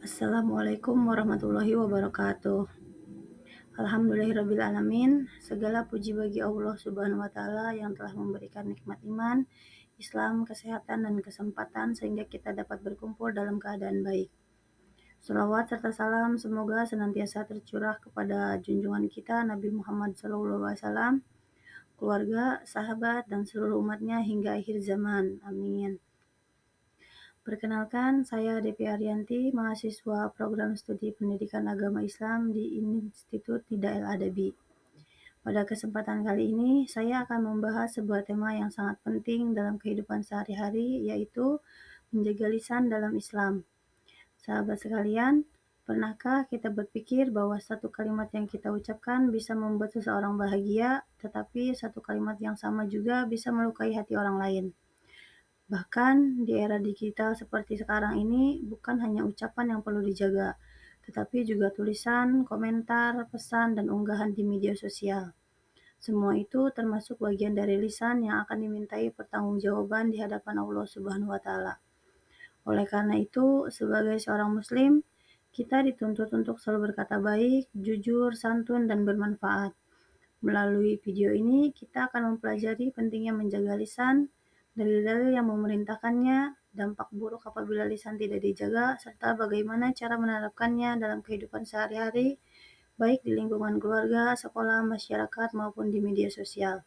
Assalamualaikum warahmatullahi wabarakatuh. Alhamdulillahirrabbilalamin. Segala puji bagi Allah Subhanahu wa Ta'ala yang telah memberikan nikmat iman, Islam, kesehatan, dan kesempatan sehingga kita dapat berkumpul dalam keadaan baik. Shalawat serta salam semoga senantiasa tercurah kepada junjungan kita Nabi Muhammad SAW, keluarga, sahabat, dan seluruh umatnya hingga akhir zaman. Amin. Perkenalkan, saya Devi Ariyanti, mahasiswa program studi pendidikan agama Islam di Institut Nida El Adabi. Pada kesempatan kali ini, saya akan membahas sebuah tema yang sangat penting dalam kehidupan sehari-hari, yaitu menjaga lisan dalam Islam. Sahabat sekalian, pernahkah kita berpikir bahwa satu kalimat yang kita ucapkan bisa membuat seseorang bahagia, tetapi satu kalimat yang sama juga bisa melukai hati orang lain? Bahkan di era digital seperti sekarang ini, bukan hanya ucapan yang perlu dijaga, tetapi juga tulisan, komentar, pesan, dan unggahan di media sosial. Semua itu termasuk bagian dari lisan yang akan dimintai pertanggungjawaban di hadapan Allah Subhanahu wa Ta'ala. Oleh karena itu, sebagai seorang Muslim, kita dituntut untuk selalu berkata baik, jujur, santun, dan bermanfaat. Melalui video ini, kita akan mempelajari pentingnya menjaga lisan, dalil-dalil yang memerintahkannya, dampak buruk apabila lisan tidak dijaga, serta bagaimana cara menerapkannya dalam kehidupan sehari-hari, baik di lingkungan keluarga, sekolah, masyarakat, maupun di media sosial.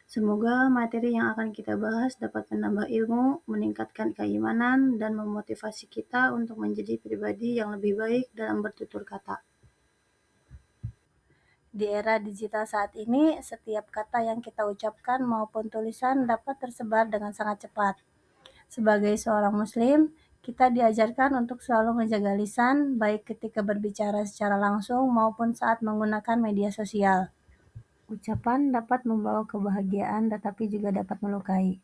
Semoga materi yang akan kita bahas dapat menambah ilmu, meningkatkan keimanan, dan memotivasi kita untuk menjadi pribadi yang lebih baik dalam bertutur kata. Di era digital saat ini, setiap kata yang kita ucapkan maupun tulisan dapat tersebar dengan sangat cepat. Sebagai seorang Muslim, kita diajarkan untuk selalu menjaga lisan, baik ketika berbicara secara langsung maupun saat menggunakan media sosial. Ucapan dapat membawa kebahagiaan, tetapi juga dapat melukai.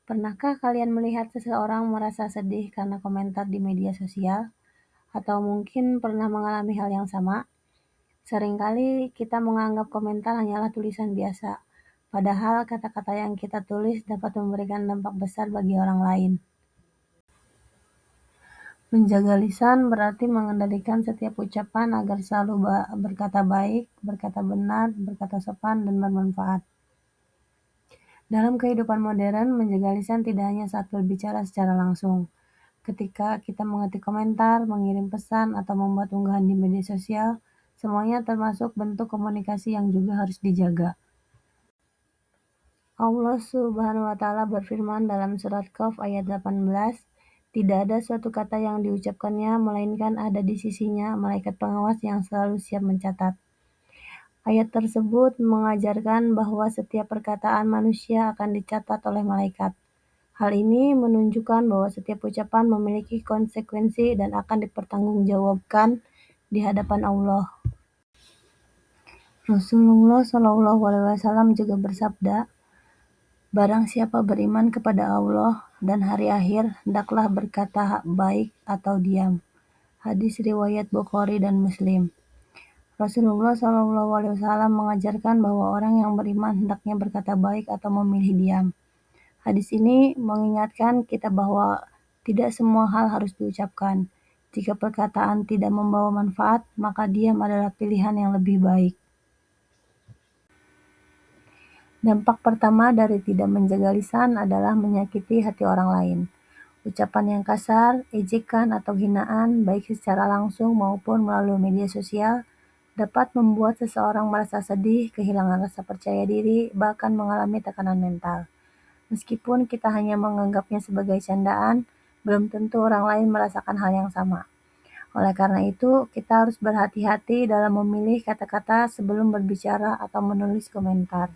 Pernahkah kalian melihat seseorang merasa sedih karena komentar di media sosial? Atau mungkin pernah mengalami hal yang sama? Seringkali kita menganggap komentar hanyalah tulisan biasa, padahal kata-kata yang kita tulis dapat memberikan dampak besar bagi orang lain. Menjaga lisan berarti mengendalikan setiap ucapan agar selalu berkata baik, berkata benar, berkata sopan, dan bermanfaat. Dalam kehidupan modern, menjaga lisan tidak hanya saat berbicara secara langsung. Ketika kita mengetik komentar, mengirim pesan, atau membuat unggahan di media sosial, semuanya termasuk bentuk komunikasi yang juga harus dijaga. Allah Subhanahu wa Ta'ala berfirman dalam surat Qaf ayat 18, tidak ada suatu kata yang diucapkannya, melainkan ada di sisinya malaikat pengawas yang selalu siap mencatat. Ayat tersebut mengajarkan bahwa setiap perkataan manusia akan dicatat oleh malaikat. Hal ini menunjukkan bahwa setiap ucapan memiliki konsekuensi dan akan dipertanggungjawabkan di hadapan Allah. Rasulullah SAW juga bersabda, barang siapa beriman kepada Allah dan hari akhir, hendaklah berkata baik atau diam. Hadis riwayat Bukhari dan Muslim. Rasulullah SAW mengajarkan bahwa orang yang beriman hendaknya berkata baik atau memilih diam. Hadis ini mengingatkan kita bahwa tidak semua hal harus diucapkan. Jika perkataan tidak membawa manfaat, maka diam adalah pilihan yang lebih baik. Dampak pertama dari tidak menjaga lisan adalah menyakiti hati orang lain. Ucapan yang kasar, ejekan atau hinaan, baik secara langsung maupun melalui media sosial, dapat membuat seseorang merasa sedih, kehilangan rasa percaya diri, bahkan mengalami tekanan mental. Meskipun kita hanya menganggapnya sebagai candaan, belum tentu orang lain merasakan hal yang sama. Oleh karena itu, kita harus berhati-hati dalam memilih kata-kata sebelum berbicara atau menulis komentar.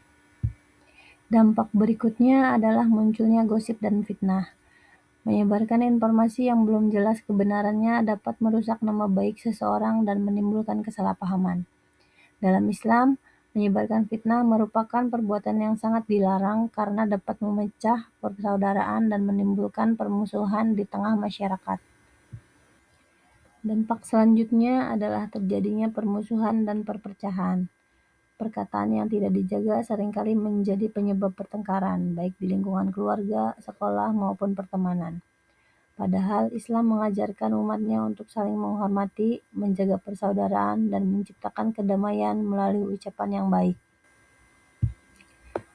Dampak berikutnya adalah munculnya gosip dan fitnah. Menyebarkan informasi yang belum jelas kebenarannya dapat merusak nama baik seseorang dan menimbulkan kesalahpahaman. Dalam Islam, menyebarkan fitnah merupakan perbuatan yang sangat dilarang karena dapat memecah persaudaraan dan menimbulkan permusuhan di tengah masyarakat. Dampak selanjutnya adalah terjadinya permusuhan dan perpecahan. Perkataan yang tidak dijaga seringkali menjadi penyebab pertengkaran, baik di lingkungan keluarga, sekolah, maupun pertemanan. Padahal Islam mengajarkan umatnya untuk saling menghormati, menjaga persaudaraan, dan menciptakan kedamaian melalui ucapan yang baik.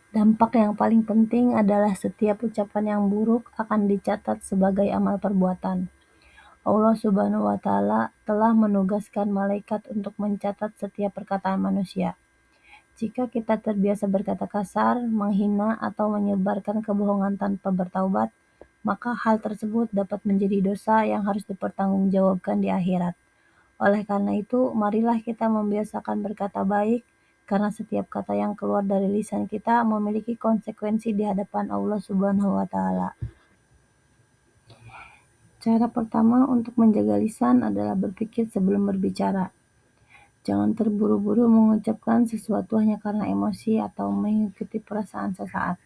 Dampak yang paling penting adalah setiap ucapan yang buruk akan dicatat sebagai amal perbuatan. Allah Subhanahu wa Ta'ala telah menugaskan malaikat untuk mencatat setiap perkataan manusia. Jika kita terbiasa berkata kasar, menghina, atau menyebarkan kebohongan tanpa bertaubat, maka hal tersebut dapat menjadi dosa yang harus dipertanggungjawabkan di akhirat. Oleh karena itu, marilah kita membiasakan berkata baik, karena setiap kata yang keluar dari lisan kita memiliki konsekuensi di hadapan Allah Subhanahu wa Ta'ala. Cara pertama untuk menjaga lisan adalah berpikir sebelum berbicara. Jangan terburu-buru mengucapkan sesuatu hanya karena emosi atau mengikuti perasaan sesaat.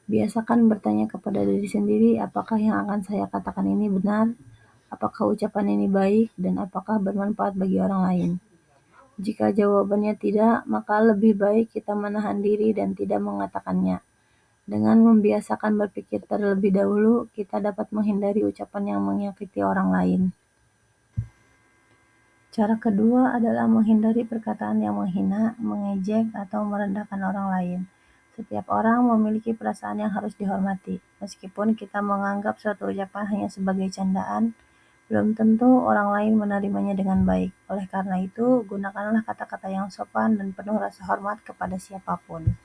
Biasakan bertanya kepada diri sendiri, apakah yang akan saya katakan ini benar, apakah ucapan ini baik, dan apakah bermanfaat bagi orang lain. Jika jawabannya tidak, maka lebih baik kita menahan diri dan tidak mengatakannya. Dengan membiasakan berpikir terlebih dahulu, kita dapat menghindari ucapan yang menyakiti orang lain. Cara kedua adalah menghindari perkataan yang menghina, mengejek, atau merendahkan orang lain. Setiap orang memiliki perasaan yang harus dihormati. Meskipun kita menganggap suatu ucapan hanya sebagai candaan, belum tentu orang lain menerimanya dengan baik. Oleh karena itu, gunakanlah kata-kata yang sopan dan penuh rasa hormat kepada siapapun.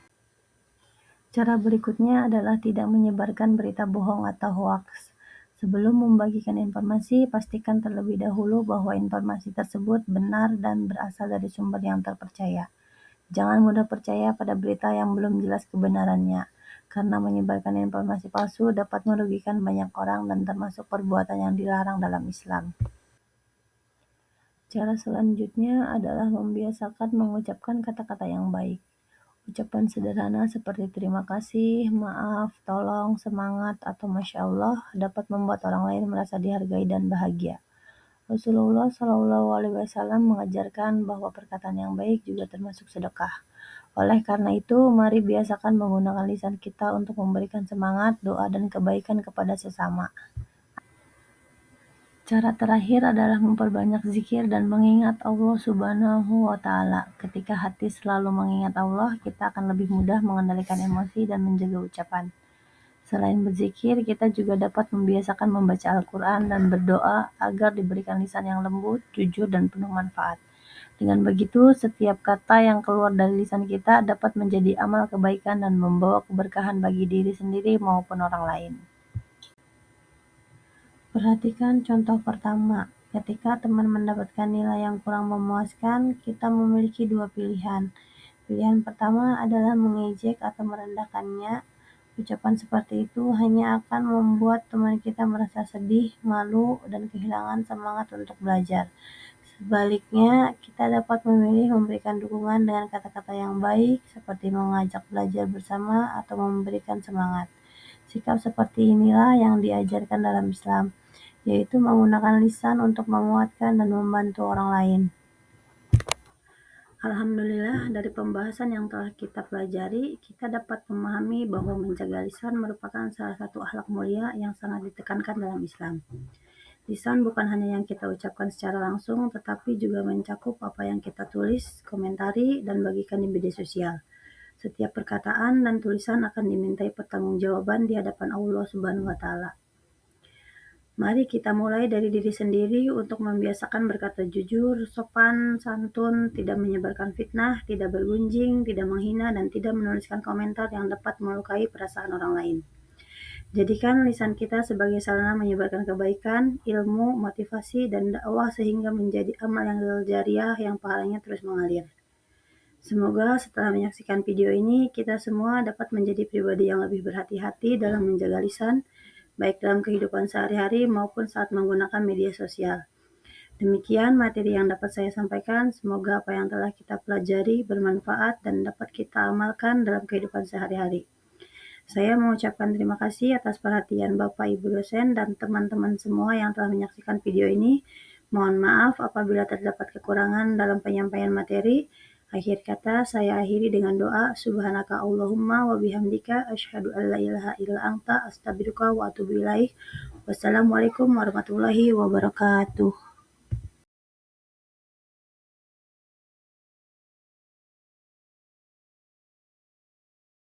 Cara berikutnya adalah tidak menyebarkan berita bohong atau hoax. Sebelum membagikan informasi, pastikan terlebih dahulu bahwa informasi tersebut benar dan berasal dari sumber yang terpercaya. Jangan mudah percaya pada berita yang belum jelas kebenarannya, karena menyebarkan informasi palsu dapat merugikan banyak orang dan termasuk perbuatan yang dilarang dalam Islam. Cara selanjutnya adalah membiasakan mengucapkan kata-kata yang baik. Ucapan sederhana seperti terima kasih, maaf, tolong, semangat, atau masya Allah dapat membuat orang lain merasa dihargai dan bahagia. Rasulullah Shallallahu Alaihi Wasallam mengajarkan bahwa perkataan yang baik juga termasuk sedekah. Oleh karena itu, mari biasakan menggunakan lisan kita untuk memberikan semangat, doa, dan kebaikan kepada sesama. Cara terakhir adalah memperbanyak zikir dan mengingat Allah Subhanahu wa Ta'ala. Ketika hati selalu mengingat Allah, kita akan lebih mudah mengendalikan emosi dan menjaga ucapan. Selain berzikir, kita juga dapat membiasakan membaca Al-Quran dan berdoa agar diberikan lisan yang lembut, jujur, dan penuh manfaat. Dengan begitu, setiap kata yang keluar dari lisan kita dapat menjadi amal kebaikan dan membawa keberkahan bagi diri sendiri maupun orang lain. Perhatikan contoh pertama. Ketika teman mendapatkan nilai yang kurang memuaskan, kita memiliki dua pilihan. Pilihan pertama adalah mengejek atau merendahkannya. Ucapan seperti itu hanya akan membuat teman kita merasa sedih, malu, dan kehilangan semangat untuk belajar. Sebaliknya, kita dapat memilih memberikan dukungan dengan kata-kata yang baik, seperti mengajak belajar bersama atau memberikan semangat. Sikap seperti inilah yang diajarkan dalam Islam, yaitu menggunakan lisan untuk menguatkan dan membantu orang lain. Alhamdulillah, dari pembahasan yang telah kita pelajari, kita dapat memahami bahwa menjaga lisan merupakan salah satu akhlak mulia yang sangat ditekankan dalam Islam. Lisan bukan hanya yang kita ucapkan secara langsung, tetapi juga mencakup apa yang kita tulis, komentari, dan bagikan di media sosial. Setiap perkataan dan tulisan akan dimintai pertanggungjawaban di hadapan Allah Subhanahu wa Ta'ala. Mari kita mulai dari diri sendiri untuk membiasakan berkata jujur, sopan, santun, tidak menyebarkan fitnah, tidak bergunjing, tidak menghina, dan tidak menuliskan komentar yang dapat melukai perasaan orang lain. Jadikan lisan kita sebagai sarana menyebarkan kebaikan, ilmu, motivasi, dan dakwah sehingga menjadi amal yang jariah yang pahalanya terus mengalir. Semoga setelah menyaksikan video ini, kita semua dapat menjadi pribadi yang lebih berhati-hati dalam menjaga lisan, baik dalam kehidupan sehari-hari maupun saat menggunakan media sosial. Demikian materi yang dapat saya sampaikan. Semoga apa yang telah kita pelajari bermanfaat dan dapat kita amalkan dalam kehidupan sehari-hari. Saya mengucapkan terima kasih atas perhatian Bapak Ibu dosen dan teman-teman semua yang telah menyaksikan video ini. Mohon maaf apabila terdapat kekurangan dalam penyampaian materi. Akhir kata saya akhiri dengan doa subhanaka Allahumma wa bihamdika asyhadu an la ilaha illa anta astaghfiruka wa atubu ilaik. Wassalamualaikum warahmatullahi wabarakatuh.